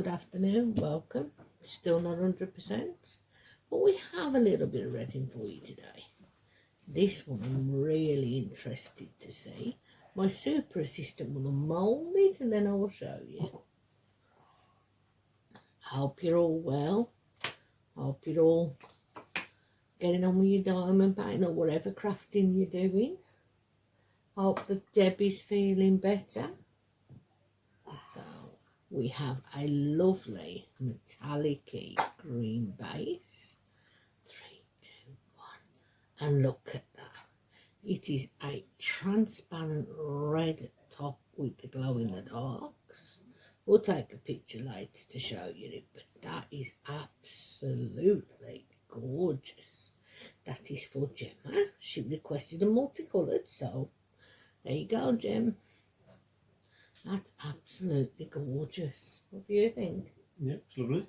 good afternoon, welcome. Still not 100%, but we have a little bit of resin for you today. This one I'm really interested to see. My super assistant will mould it and then I will show you. Hope you're all well. Hope you're all getting on with your diamond painting or whatever crafting you're doing. Hope that Debbie's feeling better. So we have a lovely metallic green base. 3, 2, 1. And look at that. It is a transparent red top with the glow in the darks. We'll take a picture later to show you it, but that is absolutely gorgeous. That is for Gemma. She requested a multicoloured, so there you go, Gem. That's absolutely gorgeous. What do you think? Yeah, it's lovely.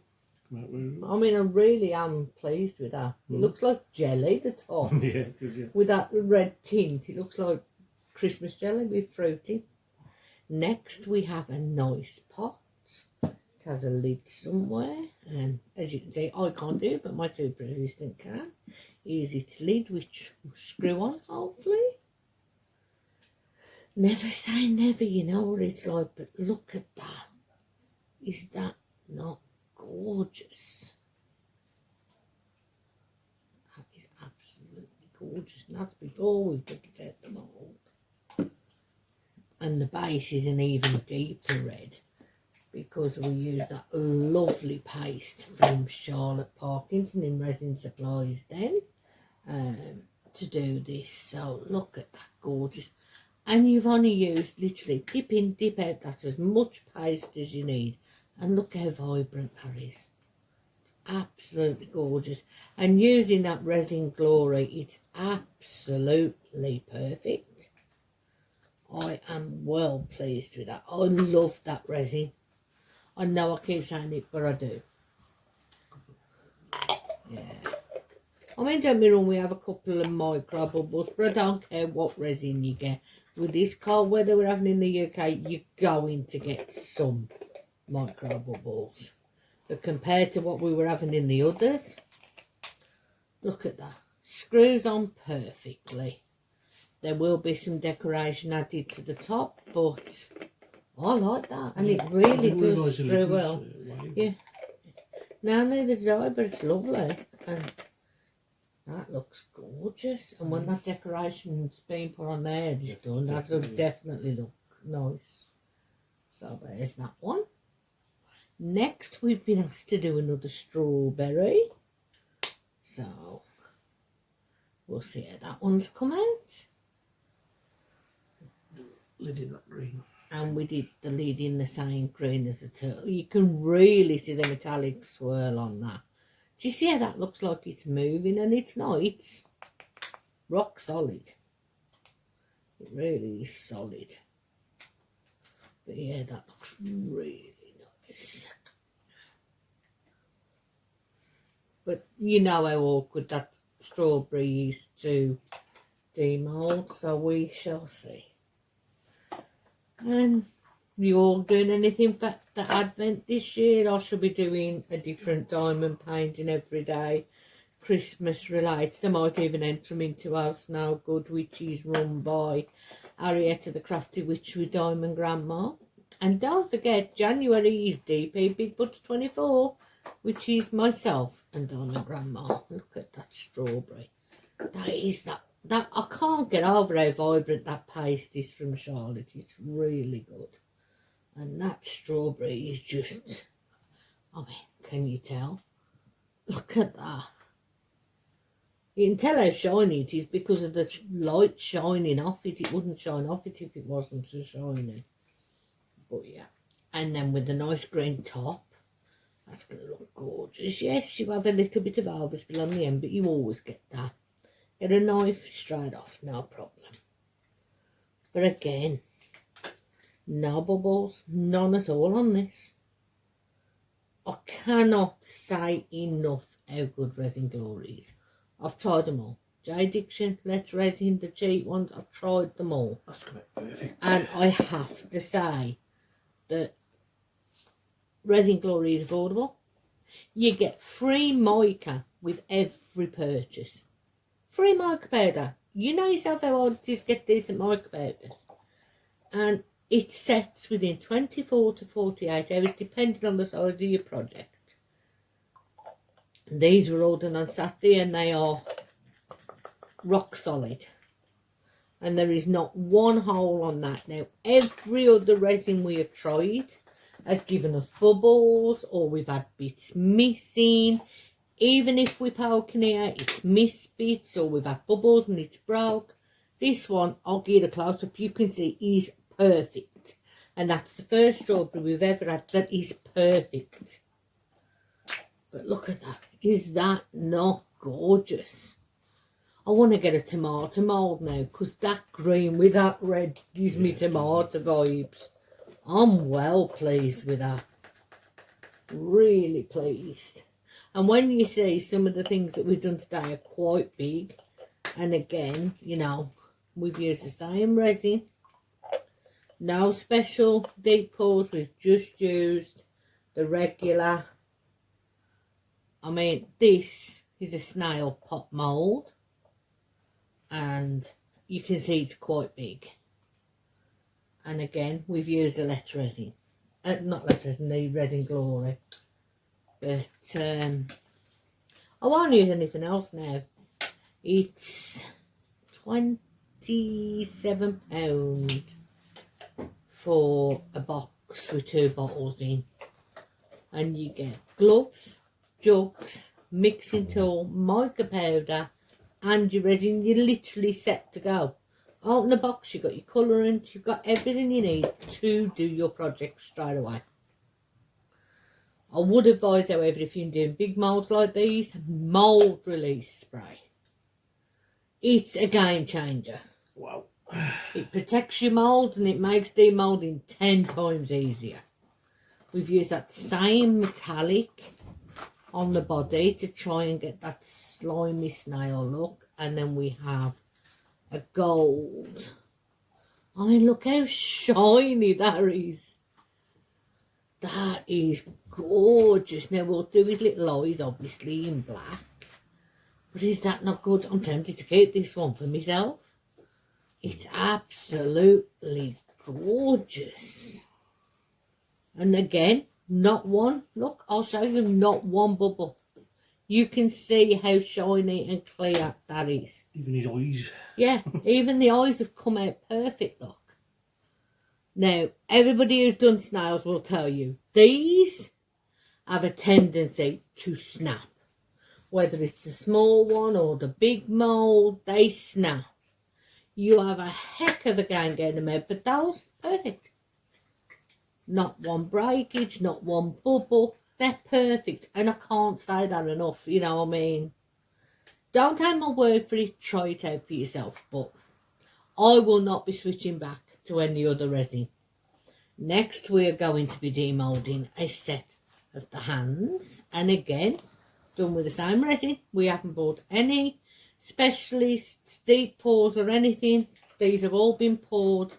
Come out with I mean, I really am pleased with that. It looks like jelly, the top. yeah, it does, yeah. With that red tint, it looks like Christmas jelly with fruity. Next, we have a nice pot. It has a lid somewhere, and as you can see, I can't do it, but my super assistant can. Here's its lid, which will screw on, hopefully. Never say never, you know what it's like, but look at that. Is that not gorgeous? That is absolutely gorgeous, and that's before we took it out the mould. And the base is an even deeper red because we use that lovely paste from Charlotte Parkinson in Resin Supplies Den to do this. So look at that, gorgeous. And you've only used literally dip in, dip out. That's as much paste as you need. And look how vibrant that is. It's absolutely gorgeous. And using that Resin Glory, it's absolutely perfect. I am well pleased with that. I love that resin. I know I keep saying it, but I do. Yeah. I mean, don't be wrong, we have a couple of micro bubbles, but I don't care what resin you get. With this cold weather we're having in the UK, you're going to get some micro bubbles. But compared to what we were having in the others, look at that. Screws on perfectly. There will be some decoration added to the top, but I like that. And it really does screw well. Yeah. Now neither do I, but it's lovely. And that looks gorgeous. And when that decoration's been put on there, it's done, that'll definitely look nice. So there's that one. Next, we've been asked to do another strawberry. So we'll see how that one's come out. lid in that green. And we did the lid in the same green as the turtle. You can really see the metallic swirl on that. Do you see how that looks like it's moving? And it's not, it's rock solid. It really is solid. But yeah, that looks really nice. But you know how awkward that strawberry is to demould, so we shall see. And you all doing anything for the Advent this year? I shall be doing a different diamond painting every day, Christmas related. I might even enter them into our Snow Good, which is run by Arietta the Crafty Witch with Diamond Grandma. And don't forget, January is DP Big Butts 24, which is myself and Diamond Grandma. Look at that strawberry. That I can't get over how vibrant that paste is from Charlotte. It's really good. And that strawberry is just, I mean, can you tell? Look at that. You can tell how shiny it is because of the light shining off it. It wouldn't shine off it if it wasn't so shiny. But yeah. And then with the nice green top, that's going to look gorgeous. Yes, you have a little bit of overspill on the end, but you always get that. Get a knife straight off, no problem. But again, no bubbles, none at all on this. I cannot say enough how good Resin Glory is. I've tried them all. J Diction, Let's Resin, the cheap ones, I've tried them all. That's perfect. And I have to say that Resin Glory is affordable. You get free mica with every purchase. Free mica powder. You know yourself how hard it is to get decent mica powders. And it sets within 24 to 48 hours, depending on the size of your project. These were ordered on Saturday and they are rock solid. And there is not one hole on that. Now, every other resin we have tried has given us bubbles, or we've had bits missing. Even if we're poking here, it's missed bits, or we've had bubbles and it's broke. This one, I'll give it a close up, you can see is perfect. And that's the first strawberry we've ever had that is perfect. But look at that. Is that not gorgeous? I want to get a tomato mould now, because that green with that red gives me tomato vibes. I'm well pleased with that. Really pleased. And when you see some of the things that we've done today are quite big, and again, you know, we've used the same resin. No special deep pours, we've just used the regular. I mean, this is a snail pot mould. And you can see it's quite big. And again, we've used the letter resin. Not letter resin, the Resin Glory. But I won't use anything else now. It's £27 for a box with 2 bottles in. And you get gloves, jugs, mixing tool, mica powder, and your resin. You're literally set to go. Open the box, you've got your colourant, you've got everything you need to do your project straight away. I would advise, however, if you're doing big moulds like these, mould release spray. It's a game changer. Wow. It protects your moulds and it makes demoulding 10 times easier. We've used that same metallic on the body to try and get that slimy snail look, and then we have a gold. I mean, look how shiny that is. That is gorgeous. Now we'll do his little eyes obviously in black, but is that not good? I'm tempted to keep this one for myself. It's absolutely gorgeous. And again, not one, look, I'll show you, not one bubble. You can see how shiny and clear that is. Even his eyes. Yeah, even the eyes have come out perfect, look. Now, everybody who's done snails will tell you, these have a tendency to snap. Whether it's the small one or the big mould, they snap. You have a heck of a game getting them out, but those, perfect. Not one breakage, not one bubble. They're perfect, and I can't say that enough, you know what I mean? Don't take my word for it, try it out for yourself, but I will not be switching back to any other resin. Next, we are going to be demoulding a set of the hands, and again, done with the same resin. We haven't bought any specialists, deep pours or anything. These have all been poured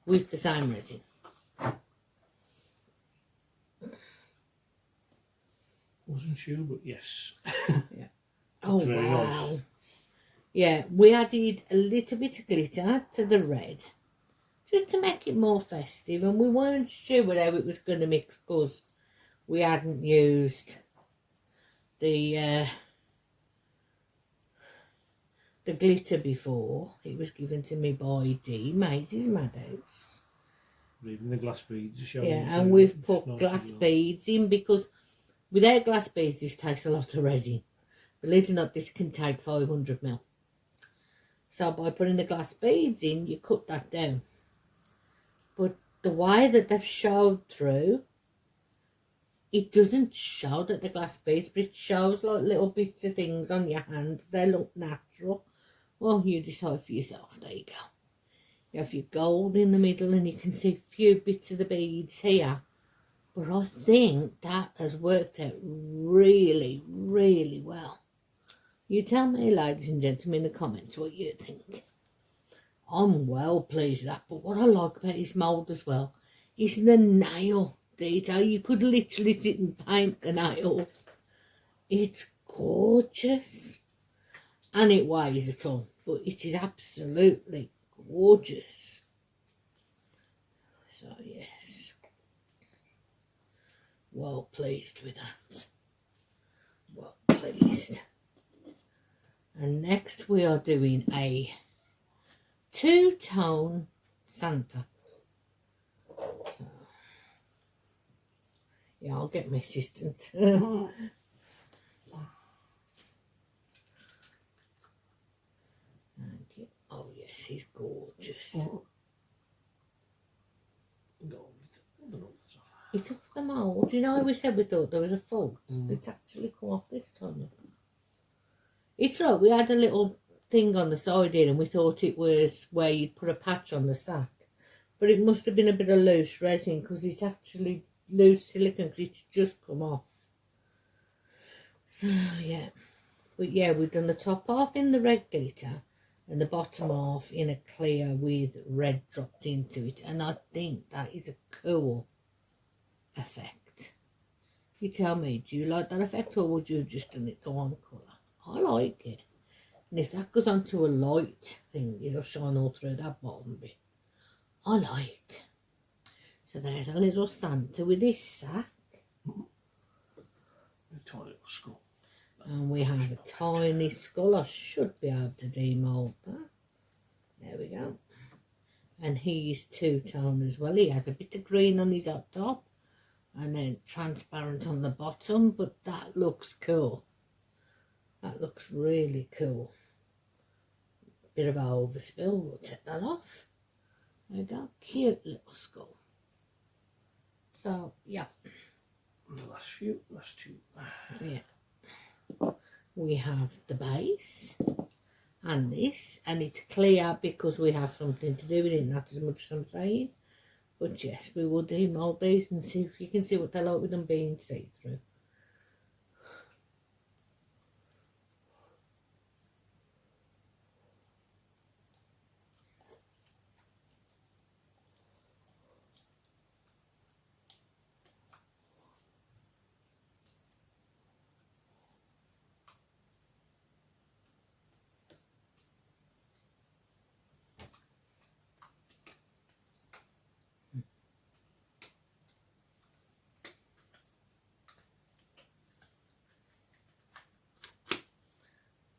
with the same resin. Wasn't sure, but yes. Yeah. Oh, Very wow. nice. Yeah, we added a little bit of glitter to the red just to make it more festive, and we weren't sure how it was going to mix because we hadn't used the glitter before. It was given to me by Dee, Maisie's Madhouse. Even the glass beads are showing. Yeah, and we've put glass beads in because without glass beads this takes a lot of resin. Believe it or not, this can take 500ml. So by putting the glass beads in, you cut that down. But the way that they've showed through, it doesn't show that the glass beads, but it shows like little bits of things on your hand. They look natural. Well, you decide for yourself. There you go. You have your gold in the middle and you can see a few bits of the beads here. But I think that has worked out really, really well. You tell me, ladies and gentlemen, in the comments what you think. I'm well pleased with that. But what I like about this mould as well is the nail. detail. You could literally sit and paint the nails. It's gorgeous. And it weighs a ton, but it is absolutely gorgeous. So yes, well pleased with that. Well pleased. And next we are doing a two-tone Santa. So, yeah, I'll get my assistant. Thank you. Oh yes, he's gorgeous. He took them all. Do you know how we said we thought there was a fault? It's actually come off this time. It's right, we had a little thing on the side here and we thought it was where you'd put a patch on the sack. But it must have been a bit of loose resin because it's actually loose silicone because it's just come off. So, yeah. But yeah, we've done the top half in the red glitter and the bottom half in a clear with red dropped into it. And I think that is a cool effect. You tell me, do you like that effect or would you have just done it go on colour? I like it. And if that goes onto a light thing, it'll shine all through that bottom bit. I like. So there's a little Santa with his sack. A tiny little skull. And we have a tiny skull. I should be able to demold that. There we go. And he's two-tone as well. He has a bit of green on his up top and then transparent on the bottom, but that looks cool. That looks really cool. Bit of an overspill, we'll take that off. There we go, cute little skull. So, yeah. The last two. Yeah. We have the base and this, and it's clear because we have something to do with it, and that's as much as I'm saying. But yes, we will demold these and see if you can see what they like with them being see-through.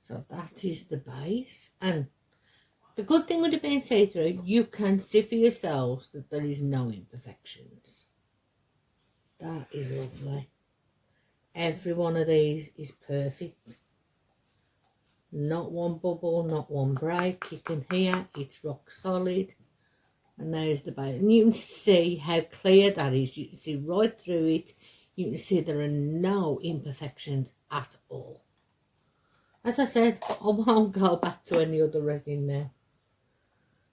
So that is the base, and the good thing with it being see-through, you can see for yourselves that there is no imperfections. That is lovely. Every one of these is perfect. Not one bubble, not one break. You can hear it's rock solid. And there's the base. And you can see how clear that is. You can see right through it. You can see there are no imperfections at all. As I said, I won't go back to any other resin now.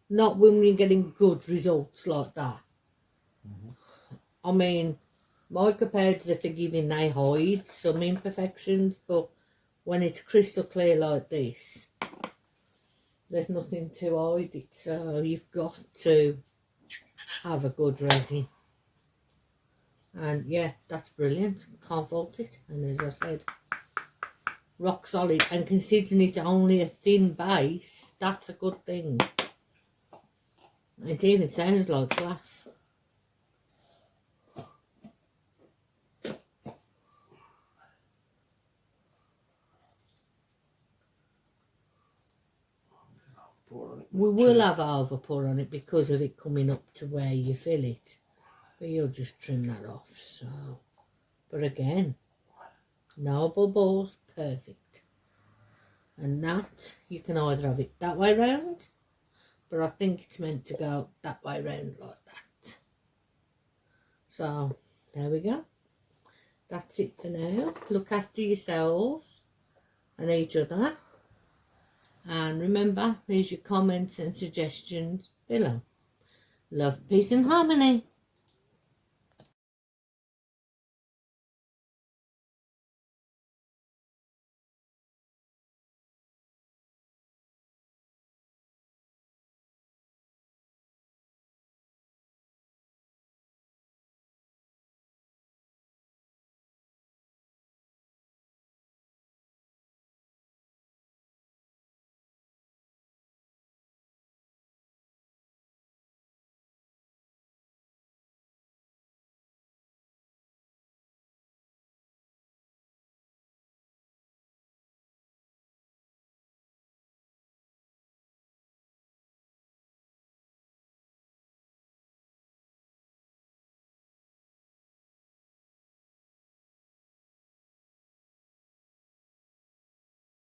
Not when you're getting good results like that. I mean, my compared are forgiving, they hide some imperfections, but when it's crystal clear like this, there's nothing to hide it. So you've got to have a good resin. And yeah, that's brilliant. Can't fault it. And as I said, rock solid, and considering it's only a thin base, that's a good thing. It even sounds like glass. We will have overpour on it because of it coming up to where you fill it, but you'll just trim that off. So, but again, no bubbles, perfect. And that, you can either have it that way round, but I think it's meant to go that way round like that. So there we go. That's it for now. Look after yourselves and each other. And remember, leave your comments and suggestions below. Love, peace and harmony.